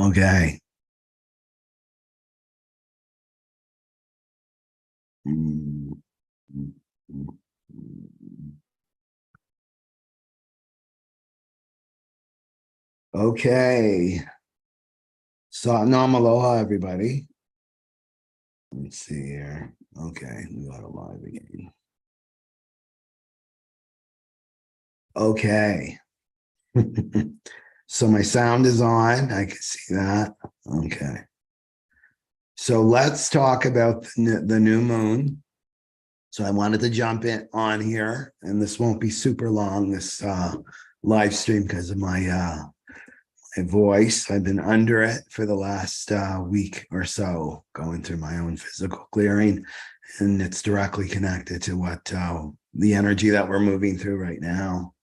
Okay. Mm, mm, mm, mm. Okay. So, Nam aloha, everybody. Let's see here. Okay, we got a live again. Okay. So my sound is on. I can see that. Okay. So let's talk about the new moon. So I wanted to jump in on here, and this won't be super long, this live stream, because of my voice. I've been under it for the last week or so, going through my own physical clearing, and it's directly connected to what the energy that we're moving through right now.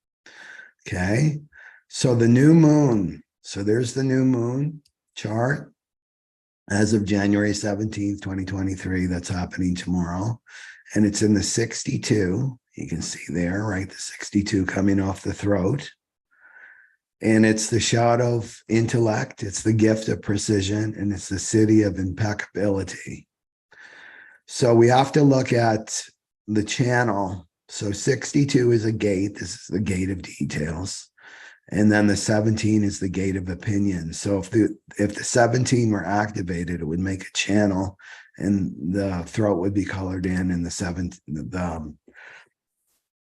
Okay, so the new moon. So there's the new moon chart as of January 17th, 2023. That's happening tomorrow. And it's in the 62. You can see there, right? The 62 coming off the throat. And it's the shadow of intellect. It's the gift of precision. And it's the city of impeccability. So we have to look at the channel. So 62 is a gate. This is the gate of details. And then the 17 is the gate of opinion. So if the 17 were activated, it would make a channel, and the throat would be colored in, and the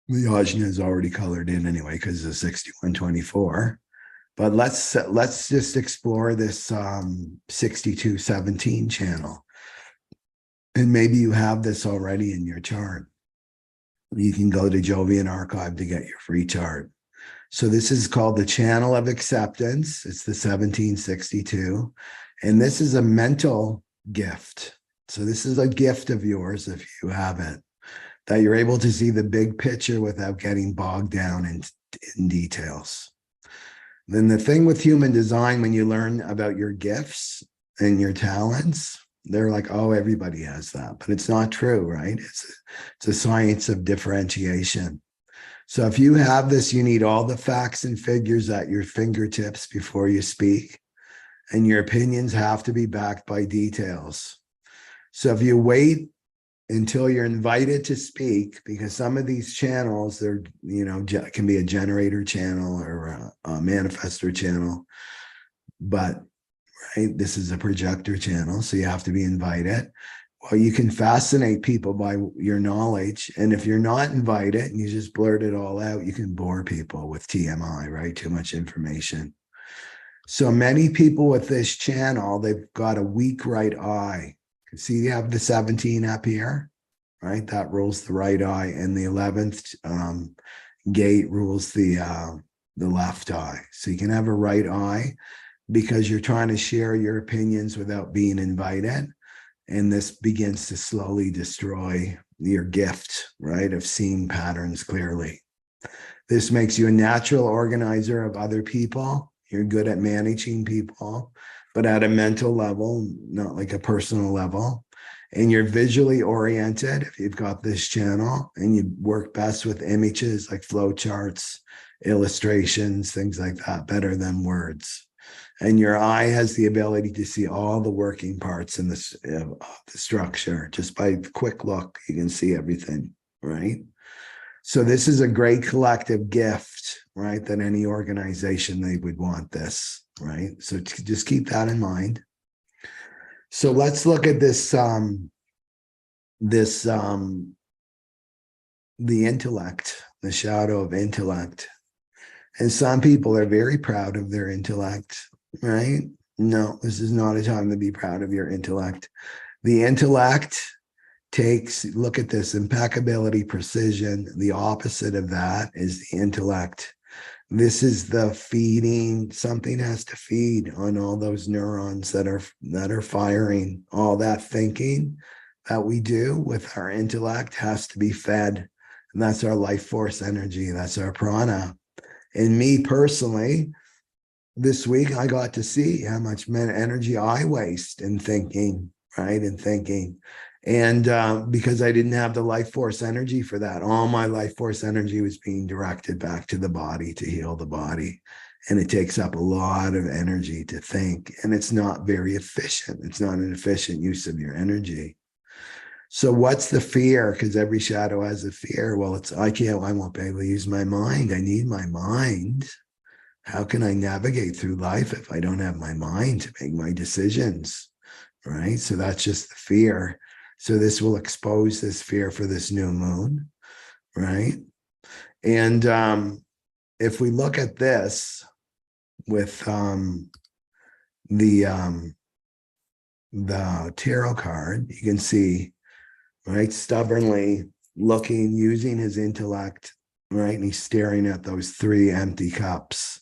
ajna is already colored in anyway because of 6124. But let's just explore this 6217 channel. And maybe you have this already in your chart. You can go to Jovian Archive to get your free chart. So this is called the channel of acceptance. It's the 1762. And this is a mental gift. So this is a gift of yours, if you have it, that you're able to see the big picture without getting bogged down in details. Then the thing with human design, when you learn about your gifts and your talents, they're like, oh, everybody has that. But it's not true, right? It's a science of differentiation. So if you have this, you need all the facts and figures at your fingertips before you speak, and your opinions have to be backed by details. So if you wait until you're invited to speak, because some of these channels, they're, can be a generator channel or a manifestor channel, but right, this is a projector channel, so you have to be invited. Well, you can fascinate people by your knowledge. And if you're not invited and you just blurt it all out, you can bore people with TMI, right? Too much information. So many people with this channel, they've got a weak right eye. See, you have the 17 up here, right? That rules the right eye. And the 11th gate rules the left eye. So you can have a right eye because you're trying to share your opinions without being invited. And this begins to slowly destroy your gift, right, of seeing patterns clearly. This makes you a natural organizer of other people. You're good at managing people, but at a mental level, not like a personal level. And you're visually oriented if you've got this channel, and you work best with images like flow charts, illustrations, things like that, better than words. And your eye has the ability to see all the working parts in this of the structure. Just by a quick look, you can see everything, right? So this is a great collective gift, right? That any organization, they would want this, right? So just keep that in mind. So let's look at this, the intellect, the shadow of intellect. And some people are very proud of their intellect, right? No, this is not a time to be proud of your intellect. The intellect takes, look at this, impeccability, precision. The opposite of that is the intellect. This is the feeding. Something has to feed on all those neurons that are firing. All that thinking that we do with our intellect has to be fed. And that's our life force energy. That's our prana. And me personally, this week I got to see how much energy I waste in thinking, right? In thinking. And because I didn't have the life force energy for that, all my life force energy was being directed back to the body to heal the body. And it takes up a lot of energy to think, and it's not very efficient. It's not an efficient use of your energy. So what's the fear? Because every shadow has a fear. Well, it's, I won't be able to use my mind. I need my mind. How can I navigate through life if I don't have my mind to make my decisions? Right? So that's just the fear. So this will expose this fear for this new moon, right? And if we look at this with the tarot card, you can see, right, stubbornly looking, using his intellect, right? And he's staring at those 3 empty cups,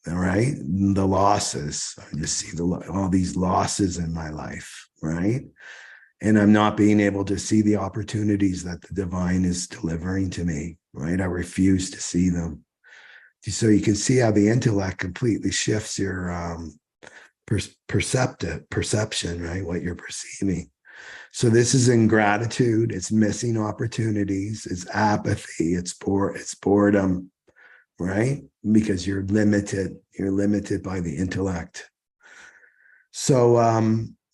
all right? The losses. I just see all these losses in my life, right? And I'm not being able to see the opportunities that the divine is delivering to me, right? I refuse to see them. So you can see how the intellect completely shifts your perception, right? What you're perceiving. So this is ingratitude, it's missing opportunities, it's apathy, it's boredom, right? Because you're limited by the intellect. So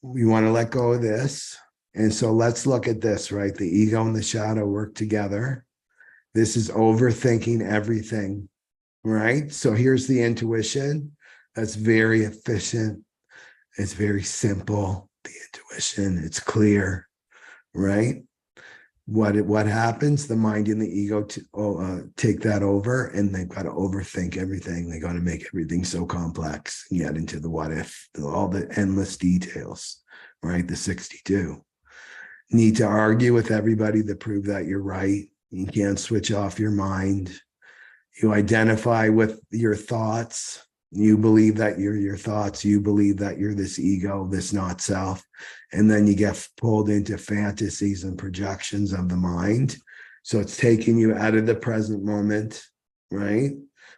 we want to let go of this. And so let's look at this, right? The ego and the shadow work together. This is overthinking everything, right? So here's the intuition. That's very efficient. It's very simple. The intuition, it's clear, right? What happens? The mind and the ego take that over, and they've got to overthink everything. They got to make everything so complex and get into the what if, all the endless details, right? The 62. Need to argue with everybody to prove that you're right. You can't switch off your mind. You identify with your thoughts. You believe that you're your thoughts. You believe that you're this ego, this not self. And then you get pulled into fantasies and projections of the mind. So it's taking you out of the present moment, right?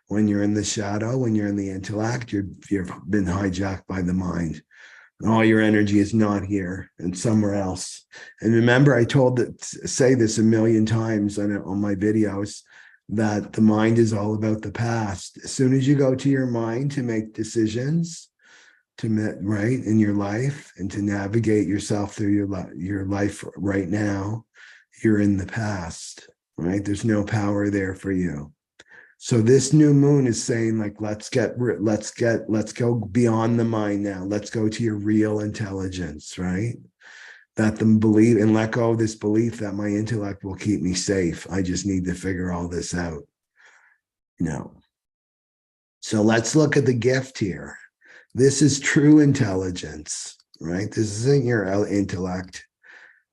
When you're in the shadow, when you're in the intellect, you've been hijacked by the mind. All your energy is not here and somewhere else. And remember, I say this a million times on my videos, that the mind is all about the past. As soon as you go to your mind to make decisions, right, in your life, and to navigate yourself through your life right now, you're in the past, right? There's no power there for you. So this new moon is saying, like, let's go beyond the mind now. Let's go to your real intelligence, right? That the belief, and let go of this belief that my intellect will keep me safe. I just need to figure all this out. No. So let's look at the gift here. This is true intelligence, right? This isn't your intellect,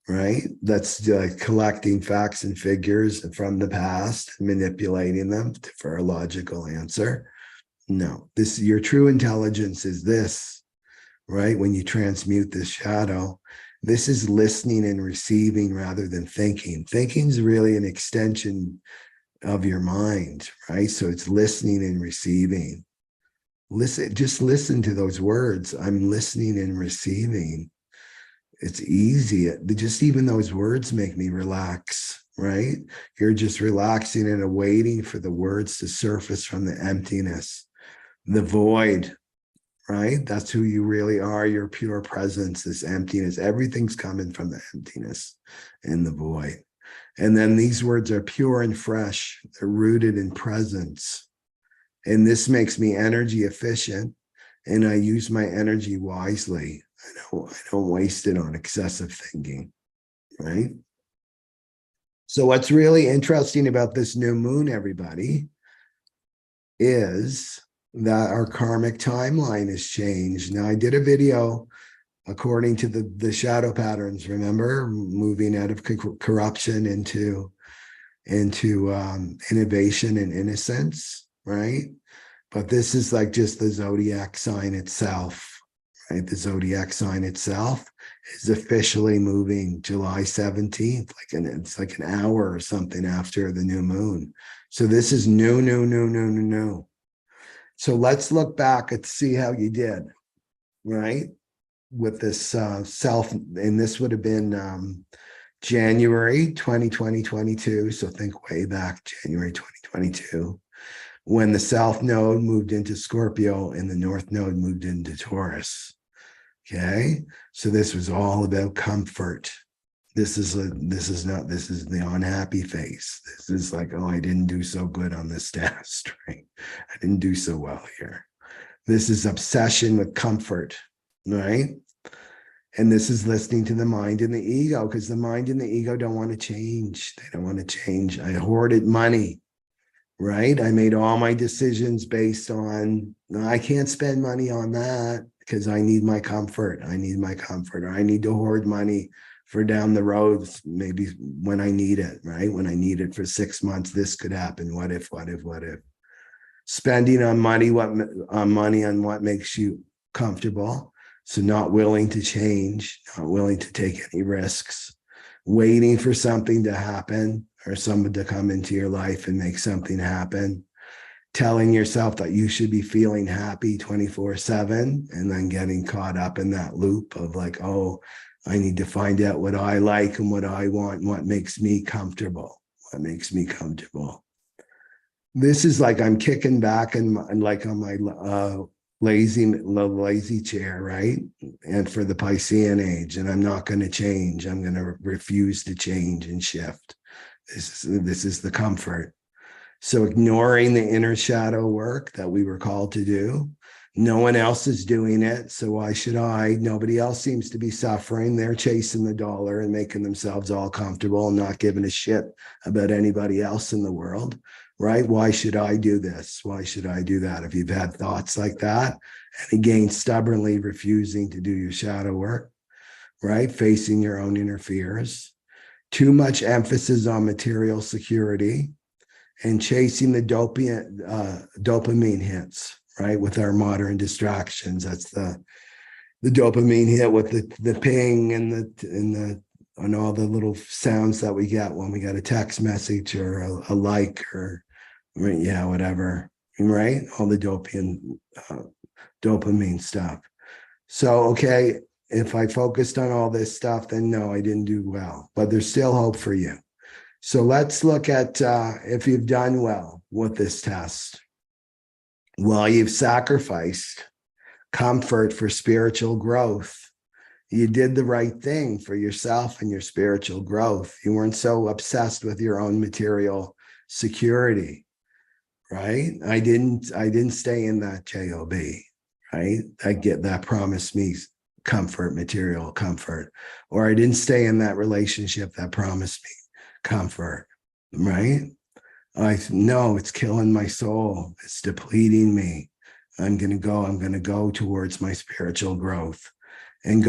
right? That's collecting facts and figures from the past, manipulating them for a logical answer. No, your true intelligence is this, right? When you transmute this shadow, this is listening and receiving rather than thinking. Thinking is really an extension of your mind, right? So it's listening and receiving. Just listen to those words. I'm listening and receiving. It's easy. Just even those words make me relax, right? You're just relaxing and awaiting for the words to surface from the emptiness, the void, right? That's who you really are, your pure presence, this emptiness. Everything's coming from the emptiness and the void. And then these words are pure and fresh. They're rooted in presence. And this makes me energy efficient, and I use my energy wisely. I don't waste it on excessive thinking, right? So what's really interesting about this new moon, everybody, is that our karmic timeline has changed. Now, I did a video according to the shadow patterns, remember, moving out of corruption into innovation and innocence, right? But this is like just the zodiac sign itself, right? The zodiac sign itself is officially moving July 17th, it's like an hour or something after the new moon. So this is new. So let's look back and see how you did, right? With this self, and this would have been January 2022. So think way back, January 2022. when the South Node moved into Scorpio and the North Node moved into Taurus. Okay. So this was all about comfort. This is the unhappy face. This is like, oh, I didn't do so good on this test, right? I didn't do so well here. This is obsession with comfort, right? And this is listening to the mind and the ego, because the mind and the ego don't want to change. They don't want to change. I hoarded money, right? I made all my decisions based on, no, I can't spend money on that because I need my comfort. I need my comfort, or I need to hoard money for down the road, maybe when I need it, right? When I need it for 6 months, this could happen. What if? Spending on money, on what makes you comfortable. So not willing to change, not willing to take any risks, waiting for something to happen or someone to come into your life and make something happen, telling yourself that you should be feeling happy 24/7, and then getting caught up in that loop of like, oh, I need to find out what I like and what I want and what makes me comfortable. What makes me comfortable. This is like I'm kicking back and like on my lazy chair, right? And for the Piscean age, and I'm not going to change. I'm going to refuse to change and shift. This is the comfort. So ignoring the inner shadow work that we were called to do. No one else is doing it, so why should I? Nobody else seems to be suffering. They're chasing the dollar and making themselves all comfortable and not giving a shit about anybody else in the world, right? Why should I do this? Why should I do that? If you've had thoughts like that, and again, stubbornly refusing to do your shadow work, right? Facing your own inner fears, too much emphasis on material security, and chasing the dopamine hits, right? With our modern distractions. That's the dopamine hit with the ping and all the little sounds that we get when we get a text message or a like or whatever, right? All the dopamine stuff. So, okay, if I focused on all this stuff, then no, I didn't do well, but there's still hope for you. So let's look at if you've done well with this test. Well, you've sacrificed comfort for spiritual growth. You did the right thing for yourself and your spiritual growth. You weren't so obsessed with your own material security, right? I didn't stay in that job, right? That promised me comfort, material comfort, or I didn't stay in that relationship that promised me comfort, right? No, it's killing my soul. It's depleting me. I'm going to go towards my spiritual growth. And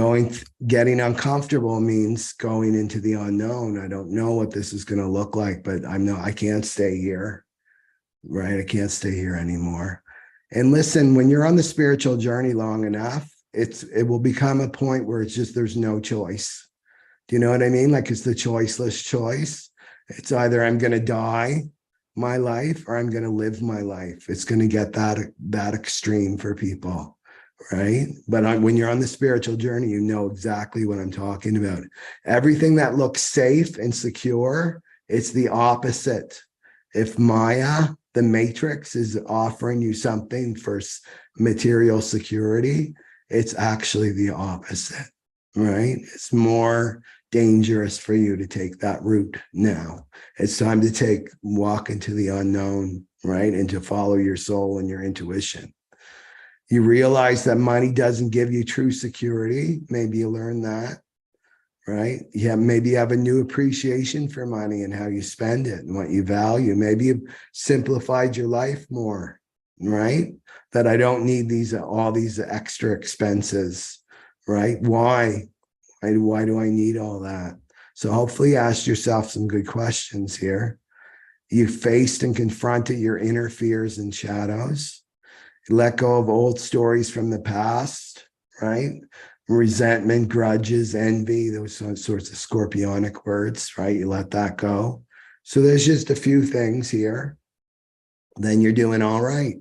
getting uncomfortable means going into the unknown. I don't know what this is going to look like, but I can't stay here, right? I can't stay here anymore. And listen, when you're on the spiritual journey long enough, it will become a point where it's just, there's no choice. Do you know what I mean? Like it's the choiceless choice. It's either I'm going to die my life or I'm going to live my life. It's going to get that extreme for people, right? But when you're on the spiritual journey, you know exactly what I'm talking about. Everything that looks safe and secure, it's the opposite. If Maya, the matrix, is offering you something for material security, it's actually the opposite, right? It's more dangerous for you to take that route now. It's time to walk into the unknown, right? And to follow your soul and your intuition. You realize that money doesn't give you true security. Maybe you learn that, right? Yeah, maybe you have a new appreciation for money and how you spend it and what you value. Maybe you've simplified your life more, right? That I don't need all these extra expenses, right? Why do I need all that? So hopefully ask yourself some good questions here. You faced and confronted your inner fears and shadows. Let go of old stories from the past, right? Resentment, grudges, envy, those sorts of scorpionic words, right? You let that go. So there's just a few things here. Then you're doing all right.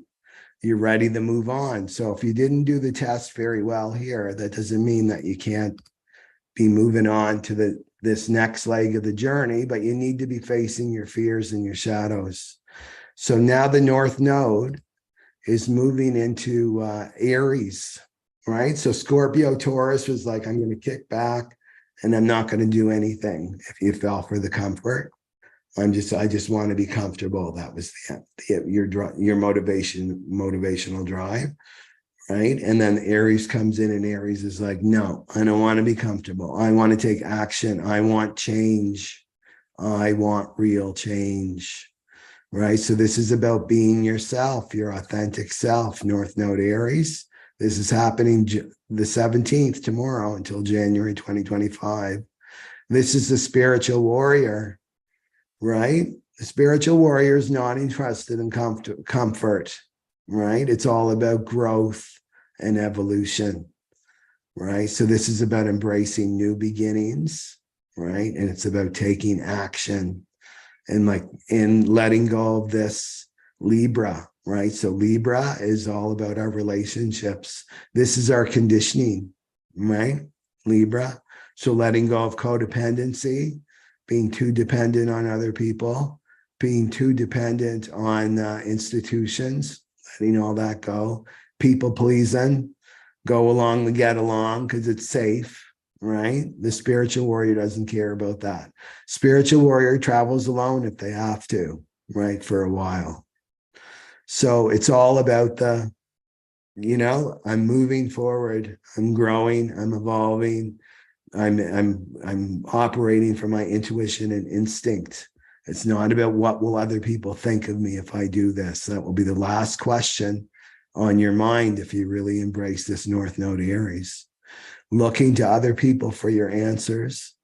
You're ready to move on. So if you didn't do the test very well here, that doesn't mean that you can't be moving on to this next leg of the journey, but you need to be facing your fears and your shadows. So now the North Node is moving into Aries, right? So Scorpio Taurus was like, I'm going to kick back and I'm not going to do anything. If you fell for the comfort, I just want to be comfortable. That was your motivational drive, right? And then Aries comes in, and Aries is like, no, I don't want to be comfortable. I want to take action. I want change. I want real change, right? So this is about being yourself, your authentic self, North Node Aries. This is happening the 17th, tomorrow, until January 2025. This is the spiritual warrior, right? The spiritual warrior is not interested in comfort, right? It's all about growth and evolution, right? So this is about embracing new beginnings, right? And it's about taking action and letting go of this Libra, right? So Libra is all about our relationships. This is our conditioning, right? Libra. So letting go of codependency, being too dependent on other people, being too dependent on institutions, letting all that go, people pleasing, go along to get along because it's safe, right? The spiritual warrior doesn't care about that. Spiritual warrior travels alone if they have to, right, for a while. So it's all about I'm moving forward, I'm growing, I'm evolving, I'm operating from my intuition and instinct. It's not about what will other people think of me if I do this. That will be the last question on your mind if you really embrace this North Node Aries. Looking to other people for your answers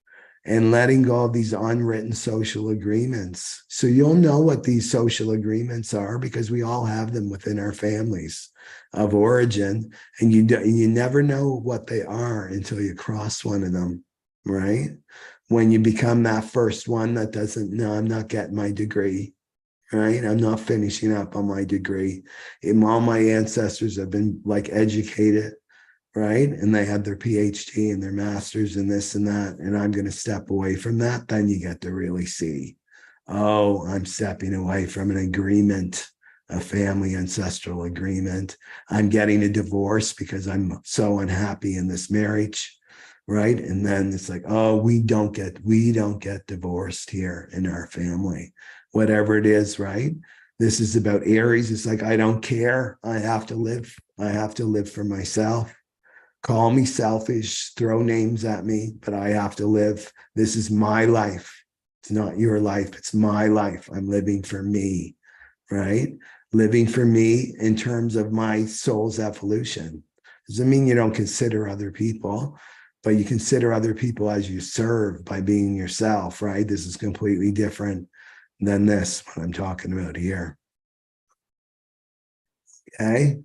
and letting go of these unwritten social agreements. So you'll know what these social agreements are because we all have them within our families of origin, and you never know what they are until you cross one of them, right? When you become that first one that doesn't, no, I'm not getting my degree, right? I'm not finishing up on my degree. All my ancestors have been like educated, right? And they had their PhD and their masters and this and that, and I'm going to step away from that. Then you get to really see, oh, I'm stepping away from an agreement, a family ancestral agreement. I'm getting a divorce because I'm so unhappy in this marriage, right? And then it's like, oh, we don't get divorced here in our family, whatever it is, right? This is about Aries. It's like, I don't care. I have to live for myself. Call me selfish, throw names at me, but I have to live. This is my life. It's not your life. It's my life. I'm living for me, right? Living for me in terms of my soul's evolution. Doesn't mean you don't consider other people, but you consider other people as you serve by being yourself, right? This is completely different than this, what I'm talking about here. Okay.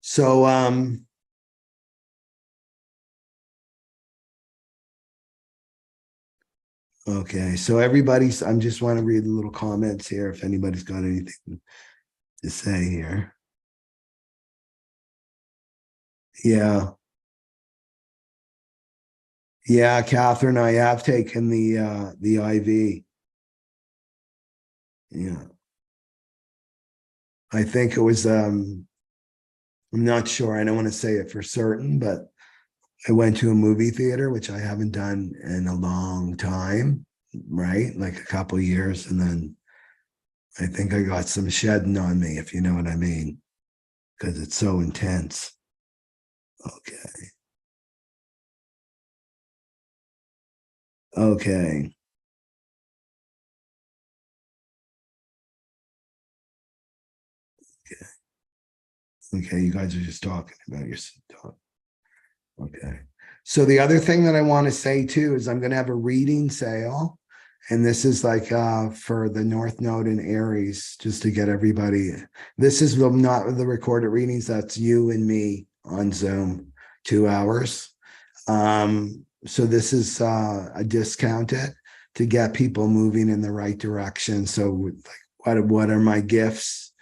So, okay, so I just want to read the little comments here if anybody's got anything to say here. Yeah. Yeah, Catherine, I have taken the IV. Yeah. I think it was I'm not sure. I don't want to say it for certain, but I went to a movie theater, which I haven't done in a long time, right? Like a couple of years. And then I think I got some shedding on me, if you know what I mean, because it's so intense. Okay. Okay. Okay. You guys are just talking about your talk. Okay. So the other thing that I want to say too is I'm going to have a reading sale. And this is like for the North Node in Aries, just to get everybody. This is not the recorded readings. That's you and me on Zoom, 2 hours. So this is a discounted to get people moving in the right direction. So like, what are my gifts?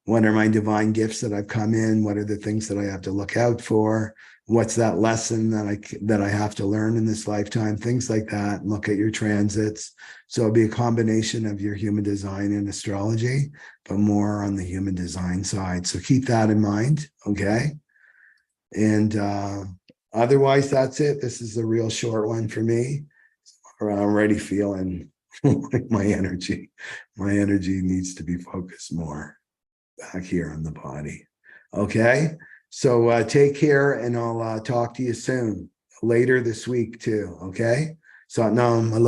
What are my divine gifts that I've come in? What are the things that I have to look out for? what's that lesson that I have to learn in this lifetime, things like that. And look at your transits. So it'll be a combination of your human design and astrology, but more on the human design side. So keep that in mind. Okay. And otherwise, that's it. This is a real short one for me. I'm already feeling like my energy needs to be focused more back here on the body. Okay. So take care, and I'll talk to you soon, later this week too. Okay. So now I'm a little